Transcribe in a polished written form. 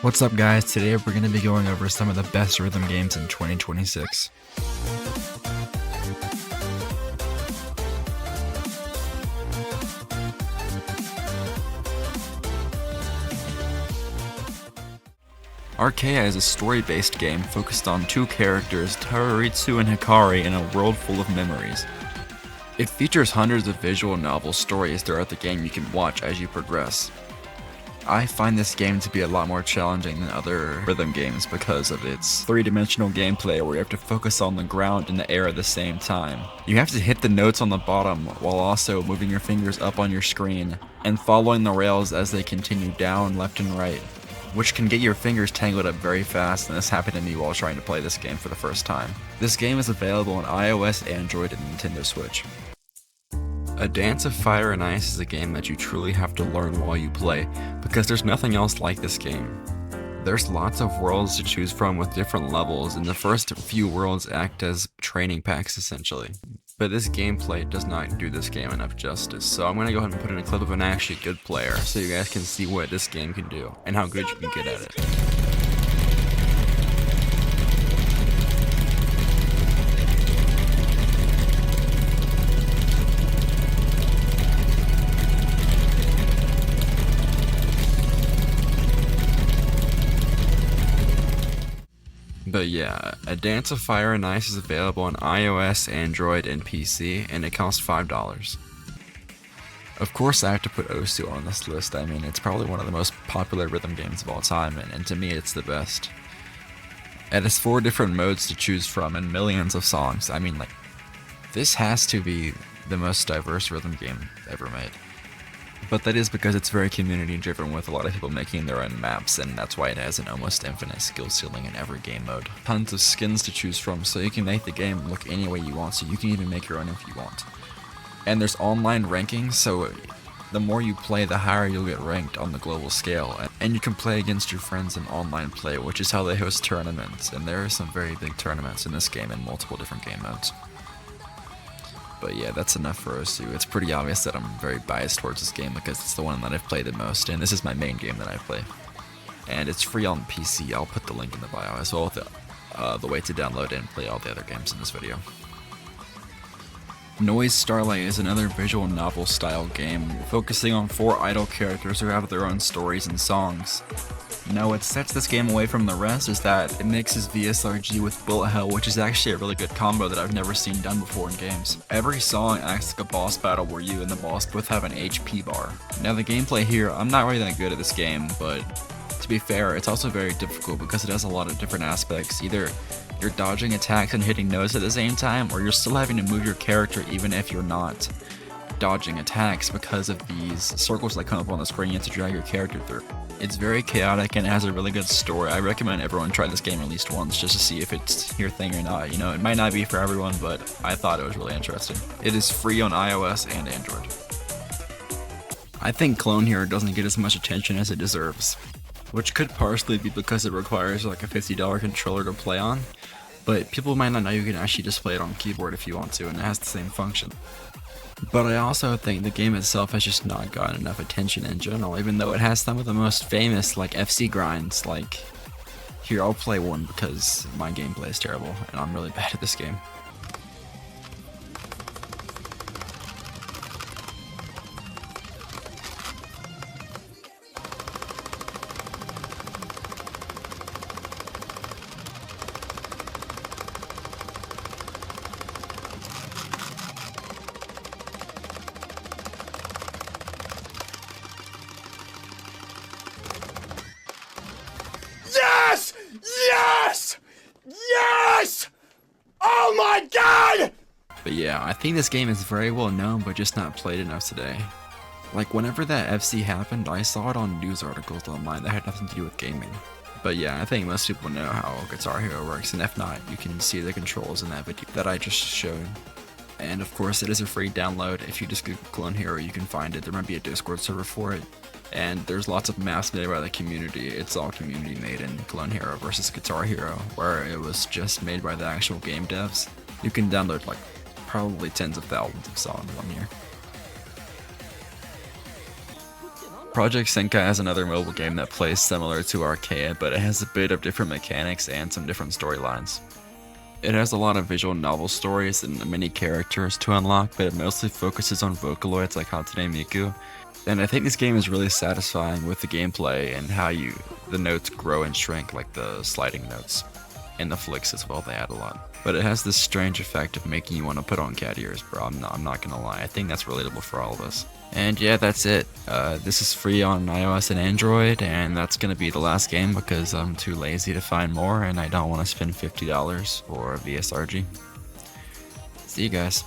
What's up guys, today we're going to be going over some of the best rhythm games in 2026. Archaea is a story-based game focused on two characters, Taruritsu and Hikari, in a world full of memories. It features hundreds of visual novel stories throughout the game you can watch as you progress. I find this game to be a lot more challenging than other rhythm games because of its three-dimensional gameplay where you have to focus on the ground and the air at the same time. You have to hit the notes on the bottom while also moving your fingers up on your screen and following the rails as they continue down, left, and right, which can get your fingers tangled up very fast, and this happened to me while trying to play this game for the first time. This game is available on iOS, Android, and Nintendo Switch. A Dance of Fire and Ice is a game that you truly have to learn while you play, because there's nothing else like this game. There's lots of worlds to choose from with different levels, and the first few worlds act as training packs essentially. But this gameplay does not do this game enough justice, so I'm going to go ahead and put in a clip of an actually good player so you guys can see what this game can do, and how good you can get at it. But yeah, A Dance of Fire and Ice is available on iOS, Android, and PC, and it costs $5. Of course I have to put Osu on this list. I mean, it's probably one of the most popular rhythm games of all time, and to me it's the best. It has 4 different modes to choose from and millions of songs. I mean, like, this has to be the most diverse rhythm game ever made. But that is because it's very community driven, with a lot of people making their own maps, and that's why it has an almost infinite skill ceiling in every game mode. Tons of skins to choose from, so you can make the game look any way you want, so you can even make your own if you want. And there's online rankings, so the more you play, the higher you'll get ranked on the global scale. And you can play against your friends in online play, which is how they host tournaments, and there are some very big tournaments in this game in multiple different game modes. But yeah, that's enough for Osu. It's pretty obvious that I'm very biased towards this game because it's the one that I've played the most, and this is my main game that I play. And it's free on PC. I'll put the link in the bio, as well as the way to download and play all the other games in this video. Noise Starlight is another visual novel style game, focusing on 4 idle characters who have their own stories and songs. Now, what sets this game away from the rest is that it mixes VSRG with bullet hell, which is actually a really good combo that I've never seen done before in games. Every song acts like a boss battle where you and the boss both have an HP bar. Now, the gameplay here, I'm not really that good at this game, but to be fair, it's also very difficult because it has a lot of different aspects. Either you're dodging attacks and hitting notes at the same time, or you're still having to move your character even if you're not dodging attacks because of these circles that come up on the screen you have to drag your character through. It's very chaotic and it has a really good story. I recommend everyone try this game at least once just to see if it's your thing or not. You know, it might not be for everyone, but I thought it was really interesting. It is free on iOS and Android. I think Clone Hero doesn't get as much attention as it deserves, which could partially be because it requires like a $50 controller to play on, but people might not know you can actually just play it on keyboard if you want to, and it has the same function. But I also think the game itself has just not gotten enough attention in general, even though it has some of the most famous like FC grinds. Like, here, I'll play one because my gameplay is terrible and I'm really bad at this game. Yes! Yes! Yes! Oh my god! But yeah, I think this game is very well known, but just not played enough today. Like, whenever that FC happened, I saw it on news articles online that had nothing to do with gaming. But yeah, I think most people know how Guitar Hero works, and if not, you can see the controls in that video that I just showed. And of course, it is a free download. If you just Google Clone Hero, you can find it. There might be a Discord server for it. And there's lots of maps made by the community. It's all community made in Clone Hero versus Guitar Hero, where it was just made by the actual game devs. You can download like probably tens of thousands of songs on here. Project Senkai is another mobile game that plays similar to Arcade, but it has a bit of different mechanics and some different storylines. It has a lot of visual novel stories and many characters to unlock, but it mostly focuses on Vocaloids like Hatsune Miku. And I think this game is really satisfying with the gameplay and how the notes grow and shrink, like the sliding notes. And the flicks as well, they add a lot. But it has this strange effect of making you want to put on cat ears, bro. I'm not gonna lie. I think that's relatable for all of us. And yeah, that's it. This is free on iOS and Android, and that's gonna be the last game because I'm too lazy to find more and I don't want to spend $50 for VSRG. See you guys.